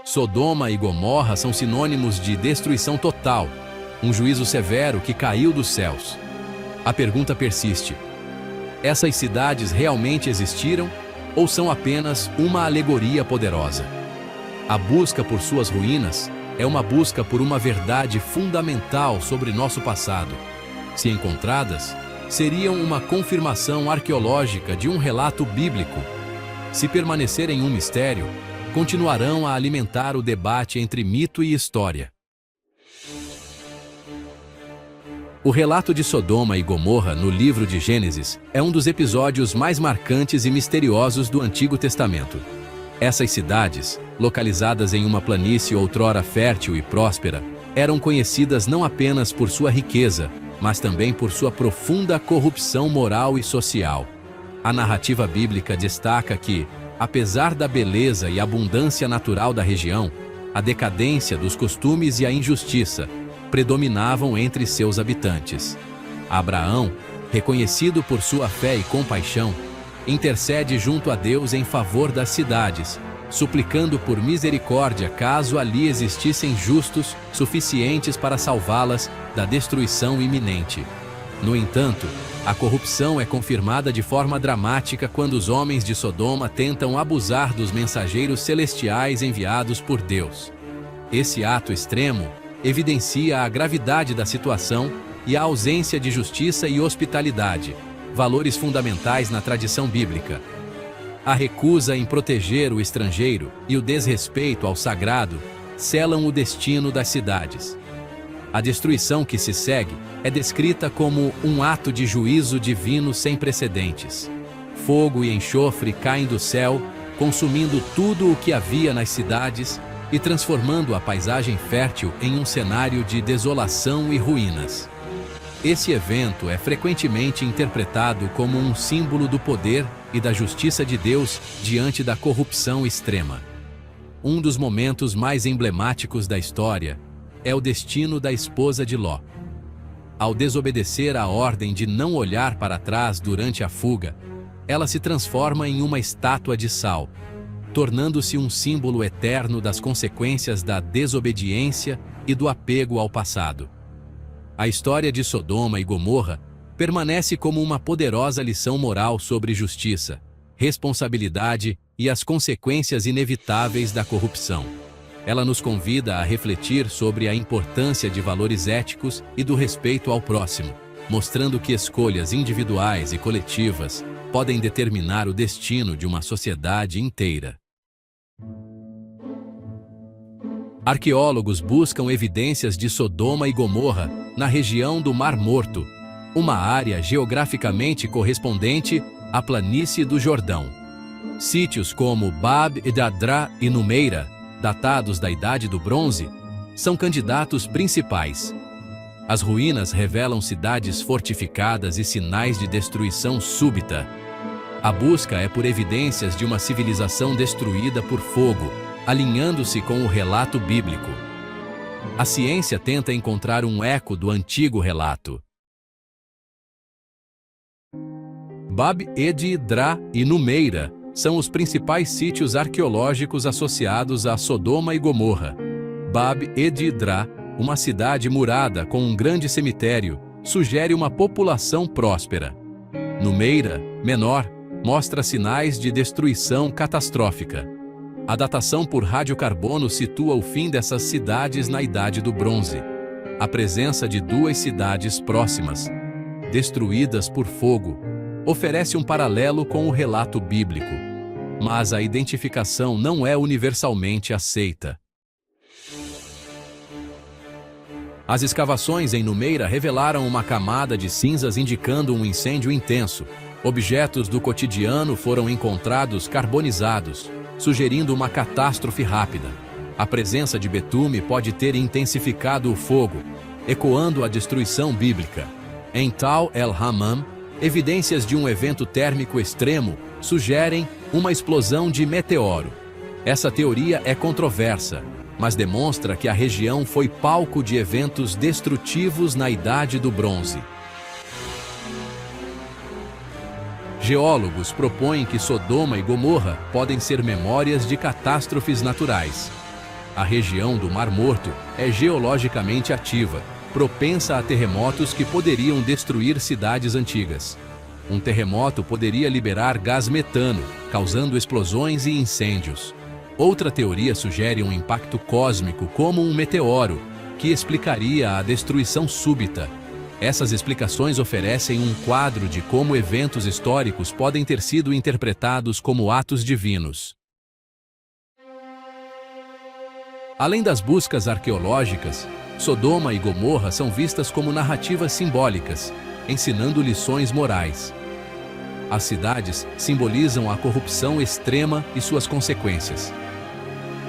Sodoma e Gomorra são sinônimos de destruição total, um juízo severo que caiu dos céus. A pergunta persiste: essas cidades realmente existiram ou são apenas uma alegoria poderosa? A busca por suas ruínas é uma busca por uma verdade fundamental sobre nosso passado. Se encontradas, seriam uma confirmação arqueológica de um relato bíblico. Se permanecerem um mistério, continuarão a alimentar o debate entre mito e história. O relato de Sodoma e Gomorra no livro de Gênesis é um dos episódios mais marcantes e misteriosos do Antigo Testamento. Essas cidades, localizadas em uma planície outrora fértil e próspera, eram conhecidas não apenas por sua riqueza, mas também por sua profunda corrupção moral e social. A narrativa bíblica destaca que, apesar da beleza e abundância natural da região, a decadência dos costumes e a injustiça predominavam entre seus habitantes. Abraão, reconhecido por sua fé e compaixão, intercede junto a Deus em favor das cidades, suplicando por misericórdia caso ali existissem justos suficientes para salvá-las da destruição iminente. No entanto, a corrupção é confirmada de forma dramática quando os homens de Sodoma tentam abusar dos mensageiros celestiais enviados por Deus. Esse ato extremo evidencia a gravidade da situação e a ausência de justiça e hospitalidade, valores fundamentais na tradição bíblica. A recusa em proteger o estrangeiro e o desrespeito ao sagrado selam o destino das cidades. A destruição que se segue é descrita como um ato de juízo divino sem precedentes. Fogo e enxofre caem do céu, consumindo tudo o que havia nas cidades e transformando a paisagem fértil em um cenário de desolação e ruínas. Esse evento é frequentemente interpretado como um símbolo do poder e da justiça de Deus diante da corrupção extrema. Um dos momentos mais emblemáticos da história é o destino da esposa de Ló. Ao desobedecer à ordem de não olhar para trás durante a fuga, ela se transforma em uma estátua de sal, tornando-se um símbolo eterno das consequências da desobediência e do apego ao passado. A história de Sodoma e Gomorra permanece como uma poderosa lição moral sobre justiça, responsabilidade e as consequências inevitáveis da corrupção. Ela nos convida a refletir sobre a importância de valores éticos e do respeito ao próximo, mostrando que escolhas individuais e coletivas podem determinar o destino de uma sociedade inteira. Arqueólogos buscam evidências de Sodoma e Gomorra na região do Mar Morto, uma área geograficamente correspondente à planície do Jordão. Sítios como Bab-edadra e Numeira, datados da Idade do Bronze, são candidatos principais. As ruínas revelam cidades fortificadas e sinais de destruição súbita. A busca é por evidências de uma civilização destruída por fogo, alinhando-se com o relato bíblico. A ciência tenta encontrar um eco do antigo relato. Bab-edadra e Numeira são os principais sítios arqueológicos associados a Sodoma e Gomorra. Bab-edadra, uma cidade murada com um grande cemitério, sugere uma população próspera. Numeira, menor, mostra sinais de destruição catastrófica. A datação por radiocarbono situa o fim dessas cidades na Idade do Bronze. A presença de duas cidades próximas, destruídas por fogo, oferece um paralelo com o relato bíblico. Mas a identificação não é universalmente aceita. As escavações em Numeira revelaram uma camada de cinzas indicando um incêndio intenso. Objetos do cotidiano foram encontrados carbonizados, sugerindo uma catástrofe rápida. A presença de betume pode ter intensificado o fogo, ecoando a destruição bíblica. Em Tal el-Hammam, evidências de um evento térmico extremo sugerem uma explosão de meteoro. Essa teoria é controversa, mas demonstra que a região foi palco de eventos destrutivos na Idade do Bronze. Geólogos propõem que Sodoma e Gomorra podem ser memórias de catástrofes naturais. A região do Mar Morto é geologicamente ativa, propensa a terremotos que poderiam destruir cidades antigas. Um terremoto poderia liberar gás metano, causando explosões e incêndios. Outra teoria sugere um impacto cósmico como um meteoro, que explicaria a destruição súbita. Essas explicações oferecem um quadro de como eventos históricos podem ter sido interpretados como atos divinos. Além das buscas arqueológicas, Sodoma e Gomorra são vistas como narrativas simbólicas, ensinando lições morais. As cidades simbolizam a corrupção extrema e suas consequências.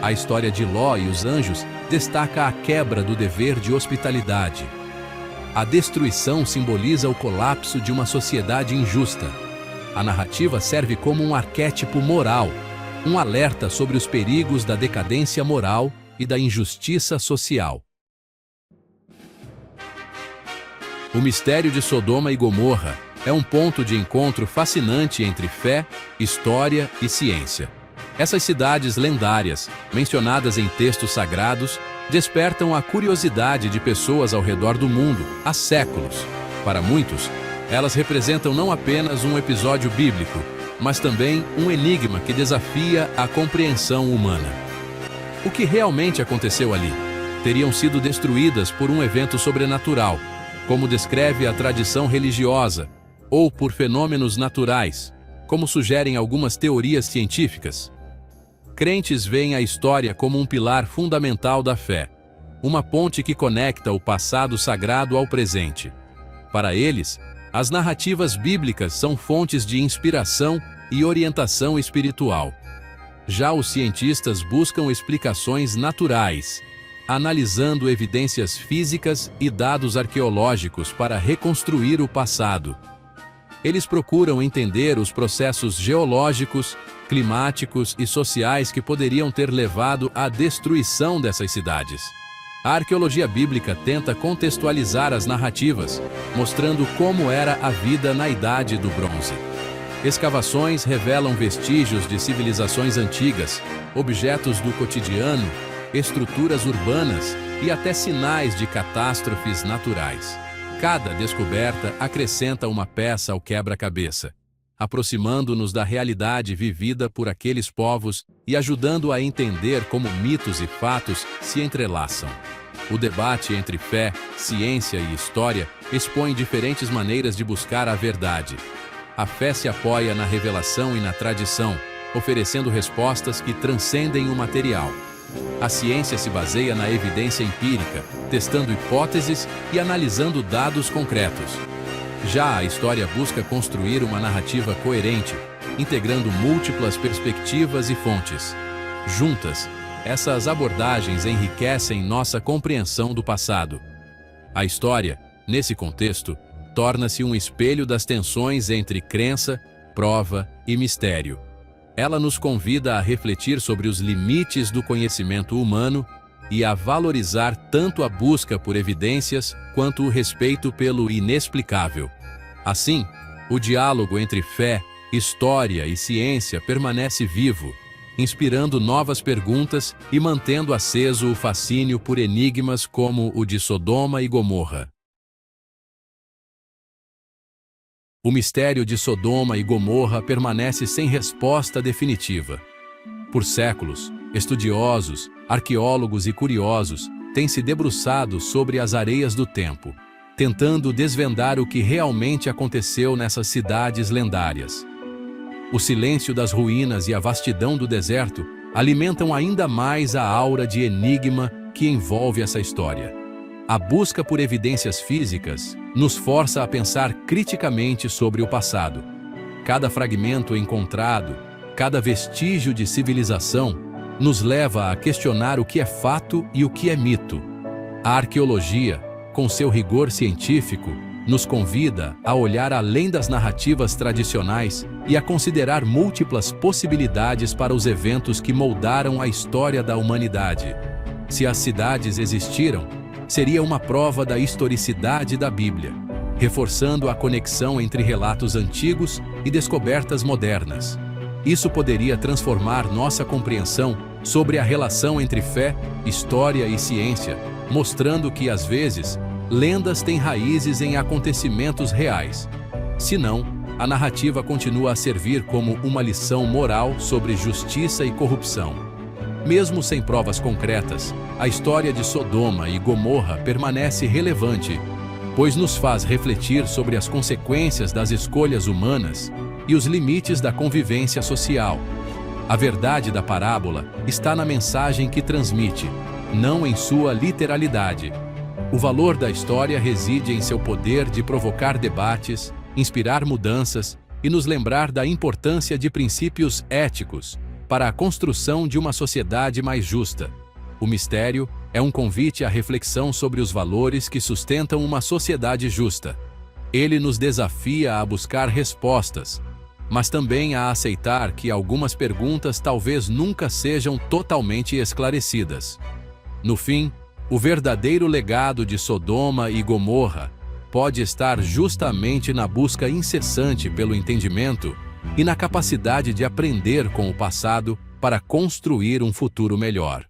A história de Ló e os anjos destaca a quebra do dever de hospitalidade. A destruição simboliza o colapso de uma sociedade injusta. A narrativa serve como um arquétipo moral, um alerta sobre os perigos da decadência moral e da injustiça social. O mistério de Sodoma e Gomorra é um ponto de encontro fascinante entre fé, história e ciência. Essas cidades lendárias, mencionadas em textos sagrados, despertam a curiosidade de pessoas ao redor do mundo há séculos. Para muitos, elas representam não apenas um episódio bíblico, mas também um enigma que desafia a compreensão humana. O que realmente aconteceu ali? Teriam sido destruídas por um evento sobrenatural, como descreve a tradição religiosa, ou por fenômenos naturais, como sugerem algumas teorias científicas. Crentes veem a história como um pilar fundamental da fé, uma ponte que conecta o passado sagrado ao presente. Para eles, as narrativas bíblicas são fontes de inspiração e orientação espiritual. Já os cientistas buscam explicações naturais, analisando evidências físicas e dados arqueológicos para reconstruir o passado. Eles procuram entender os processos geológicos, climáticos e sociais que poderiam ter levado à destruição dessas cidades. A arqueologia bíblica tenta contextualizar as narrativas, mostrando como era a vida na Idade do Bronze. Escavações revelam vestígios de civilizações antigas, objetos do cotidiano, estruturas urbanas e até sinais de catástrofes naturais. Cada descoberta acrescenta uma peça ao quebra-cabeça, aproximando-nos da realidade vivida por aqueles povos e ajudando a entender como mitos e fatos se entrelaçam. O debate entre fé, ciência e história expõe diferentes maneiras de buscar a verdade. A fé se apoia na revelação e na tradição, oferecendo respostas que transcendem o material. A ciência se baseia na evidência empírica, testando hipóteses e analisando dados concretos. Já a história busca construir uma narrativa coerente, integrando múltiplas perspectivas e fontes. Juntas, essas abordagens enriquecem nossa compreensão do passado. A história, nesse contexto, torna-se um espelho das tensões entre crença, prova e mistério. Ela nos convida a refletir sobre os limites do conhecimento humano e a valorizar tanto a busca por evidências quanto o respeito pelo inexplicável. Assim, o diálogo entre fé, história e ciência permanece vivo, inspirando novas perguntas e mantendo aceso o fascínio por enigmas como o de Sodoma e Gomorra. O mistério de Sodoma e Gomorra permanece sem resposta definitiva. Por séculos, estudiosos, arqueólogos e curiosos têm se debruçado sobre as areias do tempo, tentando desvendar o que realmente aconteceu nessas cidades lendárias. O silêncio das ruínas e a vastidão do deserto alimentam ainda mais a aura de enigma que envolve essa história. A busca por evidências físicas nos força a pensar criticamente sobre o passado. Cada fragmento encontrado, cada vestígio de civilização, nos leva a questionar o que é fato e o que é mito. A arqueologia, com seu rigor científico, nos convida a olhar além das narrativas tradicionais e a considerar múltiplas possibilidades para os eventos que moldaram a história da humanidade. Se as cidades existiram, seria uma prova da historicidade da Bíblia, reforçando a conexão entre relatos antigos e descobertas modernas. Isso poderia transformar nossa compreensão sobre a relação entre fé, história e ciência, mostrando que, às vezes, lendas têm raízes em acontecimentos reais. Se não, a narrativa continua a servir como uma lição moral sobre justiça e corrupção. Mesmo sem provas concretas, a história de Sodoma e Gomorra permanece relevante, pois nos faz refletir sobre as consequências das escolhas humanas e os limites da convivência social. A verdade da parábola está na mensagem que transmite, não em sua literalidade. O valor da história reside em seu poder de provocar debates, inspirar mudanças e nos lembrar da importância de princípios éticos para a construção de uma sociedade mais justa. O mistério é um convite à reflexão sobre os valores que sustentam uma sociedade justa. Ele nos desafia a buscar respostas, mas também a aceitar que algumas perguntas talvez nunca sejam totalmente esclarecidas. No fim, o verdadeiro legado de Sodoma e Gomorra pode estar justamente na busca incessante pelo entendimento e na capacidade de aprender com o passado para construir um futuro melhor.